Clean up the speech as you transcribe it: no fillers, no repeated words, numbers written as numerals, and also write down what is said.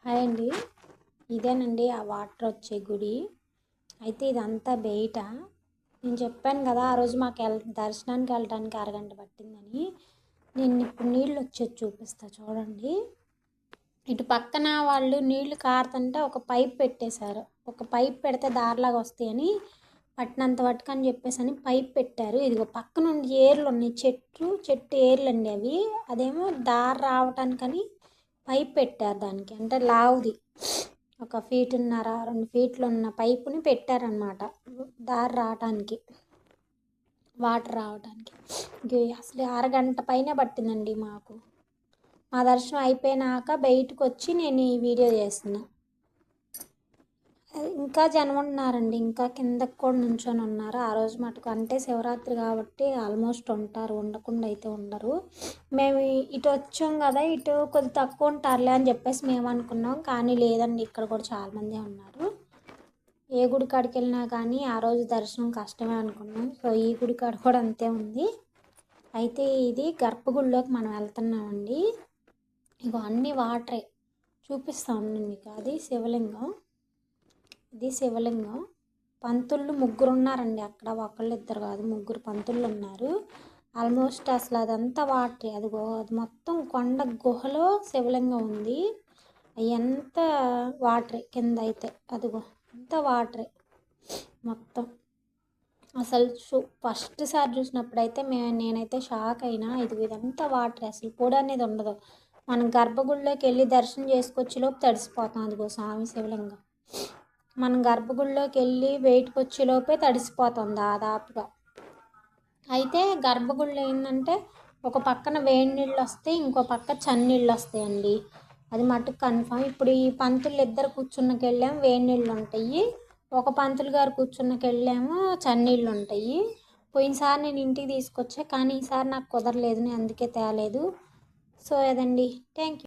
Hi అండి. ఇదేనండి ఆ వాటర్ వచ్చే గుడి. అయితే ఇదంతా బయట. నేను చెప్పాను కదా ఆ రోజు మాకు దర్శనానికి వెళ్ళడానికి అరగంట పట్టిందని. నేను ఇప్పుడు నీళ్ళు వచ్చేది చూపిస్తా చూడండి. ఇటు పక్కన వాళ్ళు నీళ్లు కారుతుంటే ఒక పైప్ పెట్టేశారు. ఒక పైప్ పెడితే దారిలాగా వస్తాయని పట్టినంత పట్టుకని చెప్పేసి అని పైప్ పెట్టారు. ఇదిగో పక్క నుండి ఏర్లు ఉన్నాయి, చెట్టు ఏర్లు అండి అవి. అదేమో దారి రావటానికని పైప్ పెట్టారు దానికి, అంటే లావుది 1 ఫీటున్నర 2 ఫీట్లు ఉన్న పైపుని పెట్టారనమాట దారి రావటానికి, వాటర్ రావటానికి. అసలు అరగంట పైన పట్టిందండి మాకు. మా దర్శనం అయిపోయినాక బయటకు వచ్చి నేను ఈ వీడియో చేస్తున్నా. ఇంకా జనం ఉన్నారండి, ఇంకా కిందకు కూడా నుంచొని ఉన్నారు. ఆ రోజు మటుకు అంటే శివరాత్రి కాబట్టి ఆల్మోస్ట్ ఉంటారు, ఉండకుండా అయితే ఉండరు. మేము ఇటు వచ్చాం కదా, ఇటు కొద్ది తక్కువ ఉంటారులే అని చెప్పేసి మేము అనుకున్నాం. కానీ లేదండి, ఇక్కడ కూడా చాలామంది ఉన్నారు. ఏ గుడి కాడికి వెళ్ళినా కానీ ఆ రోజు దర్శనం కష్టమే అనుకున్నాం. సో ఈ గుడి కాడ కూడా అంతే ఉంది. అయితే ఇది గర్భగుడిలోకి మనం వెళ్తున్నామండి. ఇగో అన్ని వాటరే చూపిస్తాను మీకు. అది శివలింగం, ఇది శివలింగం. పంతుళ్ళు 3 ఉన్నారండి అక్కడ, ఒకళ్ళు 2 కాదు, 3 పంతుళ్ళు ఉన్నారు. ఆల్మోస్ట్ అసలు అదంతా వాటరే. అదిగో అది మొత్తం కొండ గుహలో శివలింగం ఉంది. ఎంత వాటరే కింద అయితే, అదిగో అంత వాటరే మొత్తం. అసలు ఫస్ట్ సారి చూసినప్పుడైతే నేనైతే షాక్ అయినా. ఇదంతా వాటరే, అసలు పొడి అనేది ఉండదు. మనం గర్భగుడిలోకి వెళ్ళి దర్శనం చేసుకొచ్చేలోపు తడిసిపోతాం. అదిగో స్వామి శివలింగం. మనం గర్భగుడిలోకి వెళ్ళి బయటకు వచ్చేలోపే తడిసిపోతాం దాదాపుగా. అయితే గర్భగుడిలో ఏంటంటే ఒక పక్కన వేడి నీళ్ళు వస్తాయి, ఇంకో పక్క చన్నీళ్ళు వస్తాయండి. అది మటుకు కన్ఫామ్. ఇప్పుడు ఈ పంతులు 2 కూర్చున్నకి వెళ్ళాము వేడి నీళ్ళు ఉంటాయి, ఒక పంతులు గారు కూర్చున్నకి వెళ్ళాము చన్నీళ్ళు ఉంటాయి. పోయినసారి నేను ఇంటికి తీసుకొచ్చా, కానీ ఈసారి నాకు కుదరలేదు, నేను అందుకే తేలేదు. సో అదండి. Thank you.